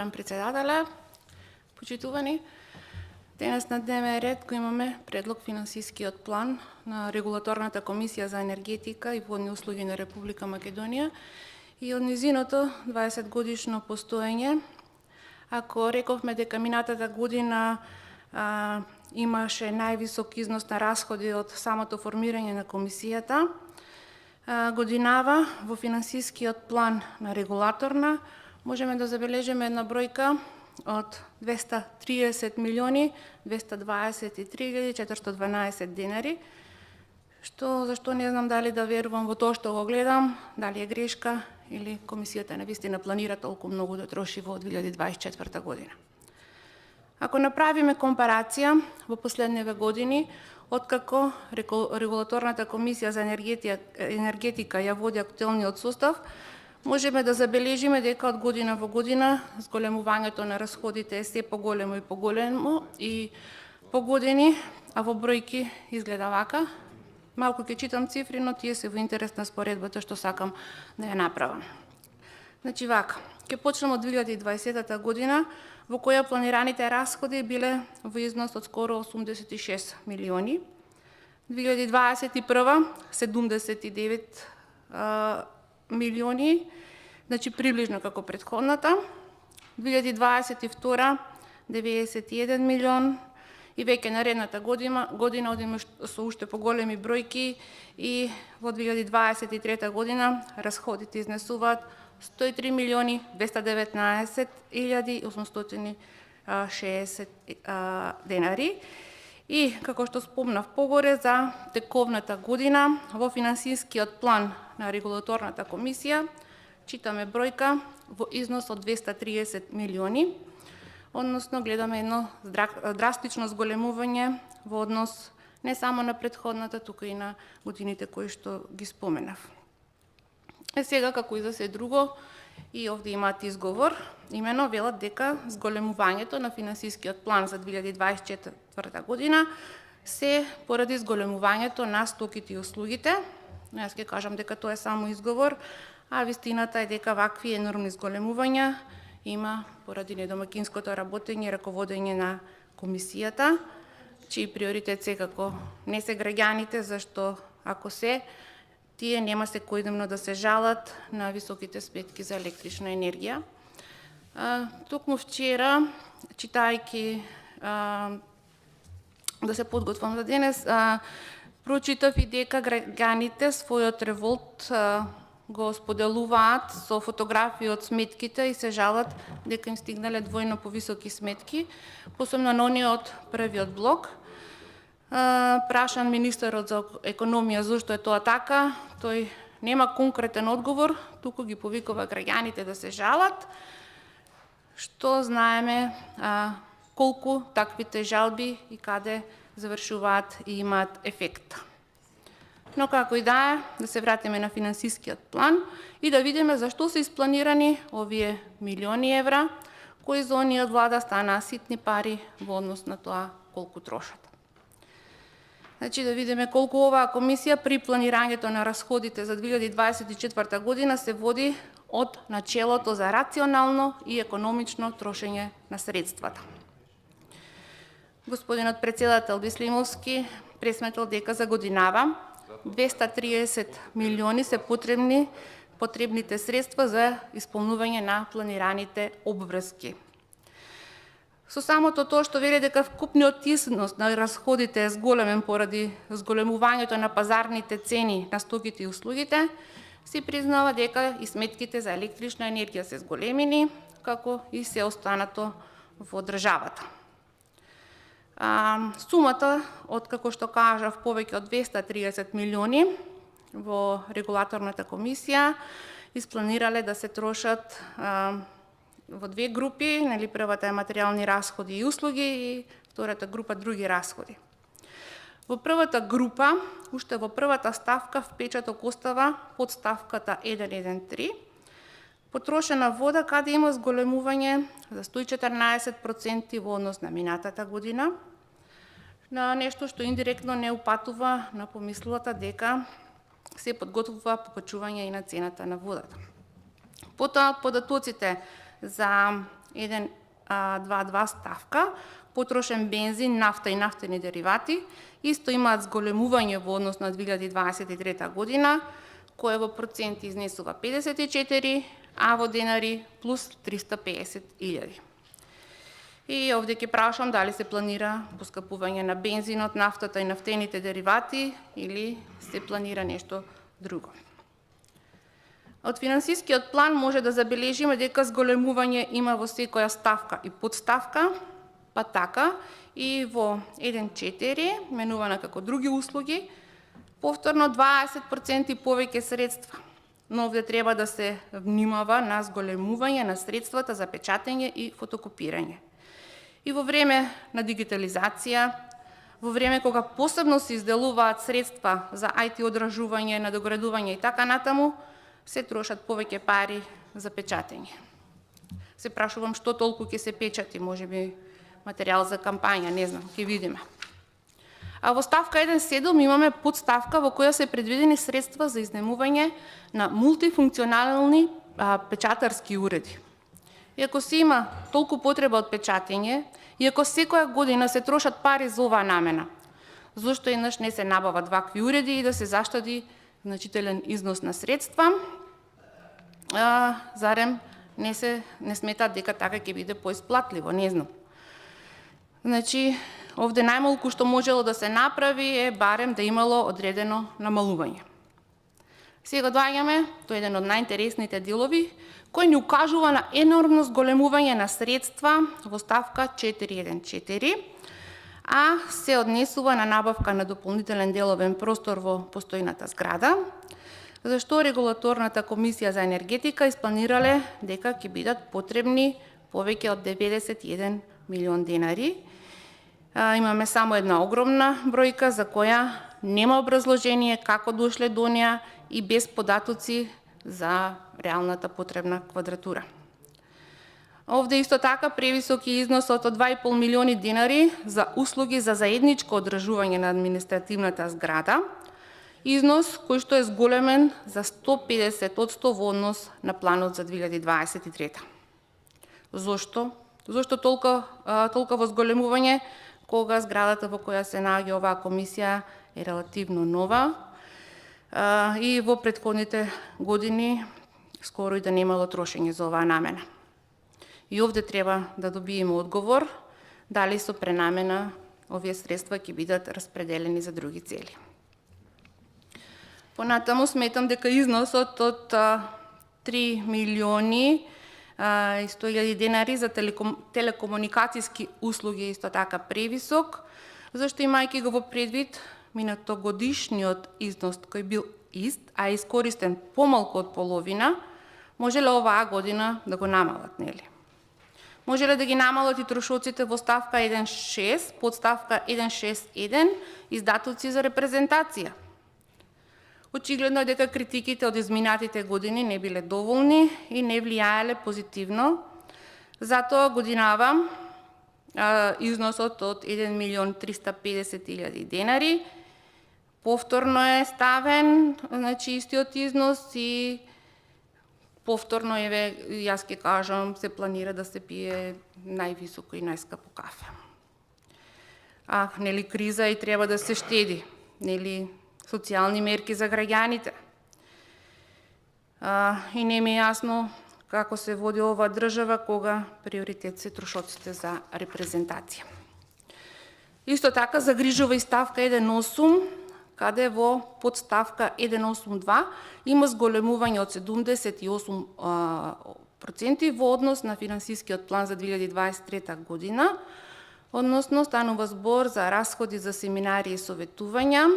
Председателя, почитувани, денес на дневен ред го имаме предлог финансискиот план на Регулаторната комисија за енергетика и водни услуги на Република Македонија и од низиното 20 годишно постоење. Ако рековме дека минатата година имаше највисок износ на расходи од самото формирање на комисијата, годинава во финансискиот план на регулаторна можеме да забележиме една бројка од 230.223.412 денари, зашто не знам дали да верувам во тоа што го гледам, дали е грешка или комисијата навистина планира толку многу да троши во 2024 година. Ако направиме компарација во последниве години, откако Регулаторната комисија за енергетика ја води актуелниот состав, можеме да забележиме дека од година во година зголемувањето на расходите е се поголемо и поголемо и по години, а во бројки изгледа вака. Малку ќе читам цифри, но тие се во интерес на споредбата што сакам да ја направам. Значи вака, ќе почнем од 2020 година, во која планираните расходи биле во износ од скоро 86 милиони. 2021 79 милиони, значи приближно како претходната. 2022 91 милион и веќе наредната година одиме со уште поголеми бројки и во 2023 година расходите изнесуваат 103 милиони 219 илјади 860 денари. И, како што спомнав погоре, за тековната година во финансискиот план на Регулаторната комисија читаме бројка во износ од 230 милиони, односно гледаме едно драстично зголемување во однос не само на претходната, туку и на годините кои што ги споменав. Сега, како и за се друго, и овде имаат изговор, имено велат дека зголемувањето на финансискиот план за 2024 година се поради зголемувањето на стоките и услугите. Јас ќе кажам дека тоа е само изговор, а вистината е дека вакви енормни зголемувања има поради недомакинското работење и раководење на комисијата, чиј приоритет секако не се граѓаните, зашто ако се, тие нема секојдневно да се жалат на високите сметки за електрична енергија. Токму вчера, читајќи да се подготвам за денес, прочитав и дека граѓаните својот револт го споделуваат со фотографии од сметките и се жалат дека им стигнале двојно повисоки сметки, посебно на оние од првиот блок. Прашан министерот за економија зошто е тоа така, тој нема конкретен одговор, туку ги повикува граѓаните да се жалат, што знаеме колку таквите жалби и каде завршуваат и имаат ефект. Но како и да е, да се вратиме на финансискиот план и да видиме зашто се испланирани овие милиони евра, кои за ониот влада станаа ситни пари во однос на тоа колку трошат. Значи да видиме колку оваа комисија при планирањето на расходите за 2024 година се води од начелото за рационално и економично трошење на средствата. Господинот председател Бислимовски пресметал дека за годинава 230 милиони се потребните средства за исполнување на планираните обврски. Со самото тоа што вели дека вкупниот износ на расходите е зголемен поради зголемувањето на пазарните цени на стоките и услугите, си признава дека и сметките за електрична енергија се зголемени, како и се останато во државата. Сумата, од како што кажав, повеќе од 230 милиони во Регулаторната комисија испланирале да се трошат во две групи, првата е материјални расходи и услуги и втората група други расходи. Во првата група, уште во првата ставка впечаток остава под ставката 1.1.3, потрошена вода каде има зголемување за 114% во однос на минатата година, на нешто што индиректно не упатува на помислата дека се подготвува покачување и на цената на водата. Потоа податоците за 1.2.2 ставка, потрошен бензин, нафта и нафтени деривати, исто имаат зголемување во однос на 2023 година, кое во проценти изнесува 54, а во денари плюс 350.000. И овде ќе прашам дали се планира поскапување на бензинот, нафтата и нафтените деривати или се планира нешто друго. Од финансискиот план може да забележиме дека зголемување има во секоја ставка и подставка, па така и во 1.4, менувана како други услуги, повторно 20% повеќе средства. Но овде треба да се внимава на зголемување на средствата за печатење и фотокопирање. И во време на дигитализација, во време кога посебно се изделуваат средства за IT одражување, надоградување и така натаму, се трошат повеќе пари за печатење. Се прашувам што толку ќе се печати, можеби материјал за кампања, не знам, ќе видиме. А во ставка 1.7 имаме подставка во која се предвидени средства за изнемување на мултифункционални печатарски уреди. И ако се има толку потреба од печатење, и ако секоја година се трошат пари за оваа намена, зошто еднаш не се набават вакви уреди и да се заштеди значителен износ на средства, зарем не сметат дека така ќе биде поисплатливо, не знам. Значи, овде најмалку што можело да се направи е барем да имало одредено намалување. Сега доаѓаме до еден од најинтересните делови, кој ни укажува на енормно зголемување на средства во ставка 4.1.4, а се однесува на набавка на дополнителен деловен простор во постојната зграда, зашто Регулаторната комисија за енергетика испланирале дека ќе бидат потребни повеќе од 91 милион денари. Имаме само една огромна бројка за која нема образложение како дошле до неа и без податоци за реалната потребна квадратура. Овде исто така превисок е износот од 2,5 милиони денари за услуги за заедничко одржување на административната зграда, износ кој што е зголемен за 150% во однос на планот за 2023. Зошто? Зошто толкова зголемување кога зградата во која се наоѓа оваа комисија е релативно нова и во претходните години скоро и да немало трошење за оваа намена. И овде треба да добиеме одговор дали со пренамена овие средства ќе бидат распределени за други цели. Понатаму сметам дека износот од 3 милиони и 100.000 денари за телекомуникацијски услуги е исто така превисок, зашто имајќи го во предвид минатогодишниот износ кој бил ист, а искористен помалку од половина, можеле оваа година да го намалат, нели? Можеле да ги намалат и трошоците во ставка 1.6, подставка 1.6.1, издатоци за репрезентација. Очигледно е дека критиките од изминатите години не биле доволни и не влијаеле позитивно, затоа годинава износот од 1.350.000 денари повторно е ставен, значи истиот износ и повторно јас ќе кажам, се планира да се пие највисоко и најскапо кафе. Нели криза и треба да се штеди, нели социјални мерки за граѓаните. И не ми е јасно како се води оваа држава кога приоритет се трошоците за репрезентација. Исто така загрижува и ставка 1.8, каде во подставка 1.8.2 има зголемување од 78% во однос на финансискиот план за 2023 година, односно станува збор за расходи за семинари и советувања,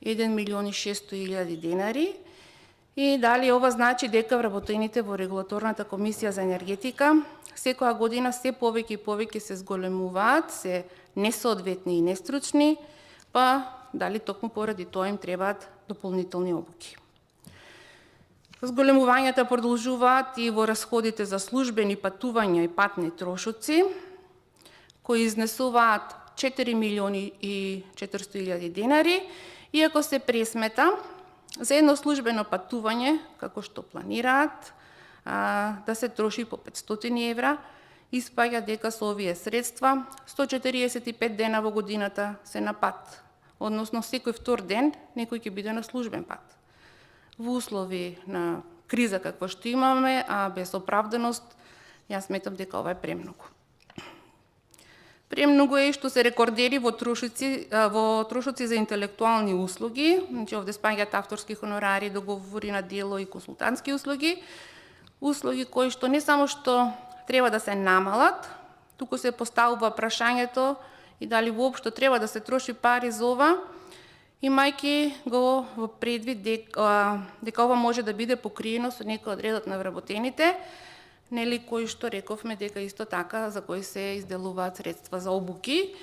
1.600.000 денари, и дали ова значи дека вработените во Регулаторната комисија за енергетика секоја година се повеќе и повеќе се зголемуваат, се несоодветни и нестручни, па дали токму поради тоа им требаат дополнителни обуки. Зголемувањата продолжуваат и во расходите за службени патувања и патни трошоци, кои изнесуваат 4.400.000 денари, и ако се пресмета за едно службено патување, како што планираат, да се троши по 500 евра, испаѓа дека со овие средства 145 дена во годината се на пат, односно секој втор ден некој ќе биде на службен пат. Во услови на криза какво што имаме, а без оправданост, јас сметам дека ова е премногу. Премногу е што се рекордери во трошоци за интелектуални услуги, значи овде спаѓаат авторски хонорари, договори на дело и консултантски услуги, услуги кои што не само што треба да се намалат, туку се поставува прашањето и дали воопшто треба да се троши пари за ова, имајќи го во предвид дека ова може да биде покриено со некој од редот на вработените, нели, кои што рековме дека исто така за кои се изделуваат средства за обуки,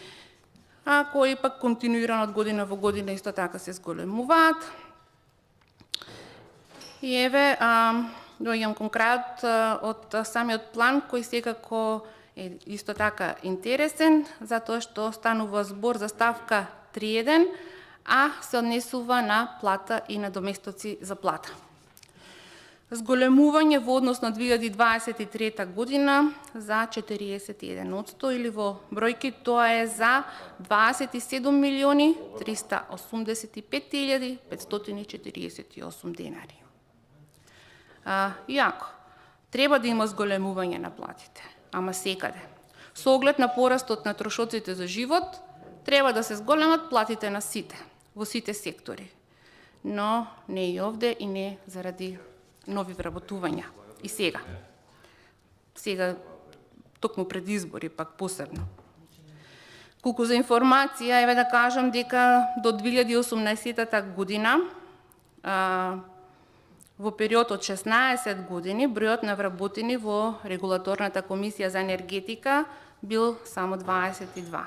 а кои пак континуирано од година во година исто така се зголемуваат. И еве, доаѓам кон крајот од самиот план, кој секако е исто така интересен, затоа што станува збор за ставка 3.1, а се однесува на плата и надоместоци за плата. Зголемување во однос на 2023 година за 41% или во бројки тоа е за 27.385.548 денари. Иако, треба да има зголемување на платите, ама секаде. Со оглед на порастот на трошоците за живот, треба да се зголемат платите на сите, во сите сектори. Но не и овде и не заради нови вработувања. И сега. Сега, токму пред избори, пак посебно. Колку за информација, еве да кажам дека до 2018 година, во период од 16 години, бројот на вработени во Регулаторната комисија за енергетика бил само 22.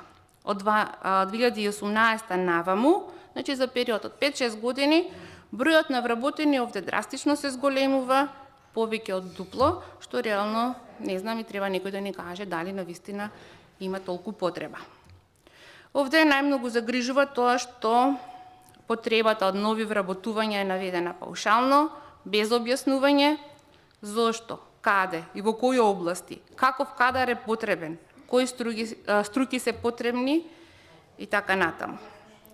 Од 2018 наваму, значи за период од 5-6 години, бројот на вработени овде драстично се зголемува, повеќе од дупло, што реално не знам и треба некој да ни каже дали навистина има толку потреба. Овде најмногу загрижува тоа што потребата од нови вработувања е наведена паушално, без објаснување, зошто, каде и во кои области, каков кадар е потребен, кои струки се потребни и така натаму.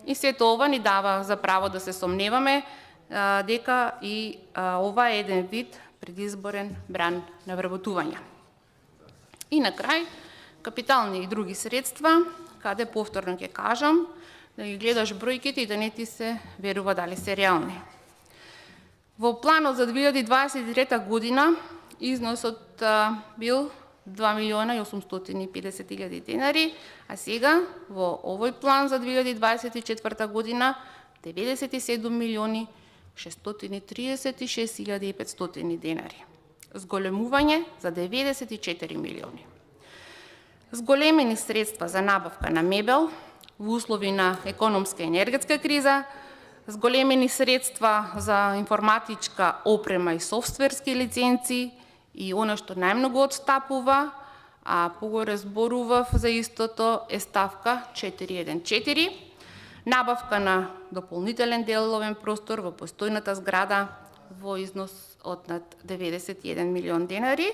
И сето ова ни дава за право да се сомневаме дека и ова е еден вид предизборен бран на вработување. И на крај, капитални и други средства, каде повторно ќе кажам, да ги гледаш бројките и да не ти се верува дали се реални. Во планот за 2023 година износот бил 2.850.000 денари, а сега во овој план за 2024 година 97.636.500 денари. Зголемување за 94 милиони. Зголемени средства за набавка на мебел во услови на економска и енергетска криза, зголемени средства за информатичка опрема и софтверски лиценци и она што најмногу отстапува, а погоре зборував за истото, е ставка 4.1.4, набавка на дополнителен деловен простор во постојната зграда во износ од над 91 милион денари.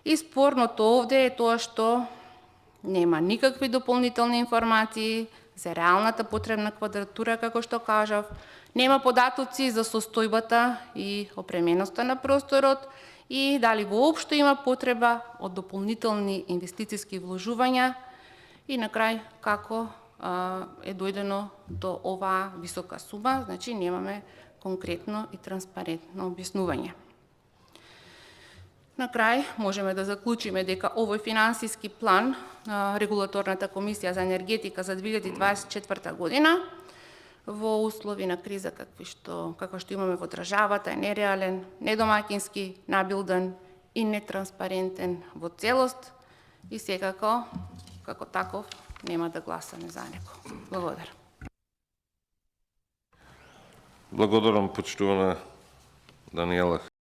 И спорното овде е тоа што нема никакви дополнителни информации за реалната потребна квадратура, како што кажав, нема податоци за состојбата и опременоста на просторот и дали воопшто има потреба од дополнителни инвестициски вложувања и на крај како е дојдено до оваа висока сума, значи немаме конкретно и транспарентно објаснување. На крај можеме да заклучиме дека овој финансиски план на Регулаторната комисија за енергетика за 2024 година во услови на криза како што имаме во државата е нереален, недомаќински, набилдан и нетранспарентен во целост и секако како таков нема да гласаме за него. Благодарам. Благодарам, почитувана Даниела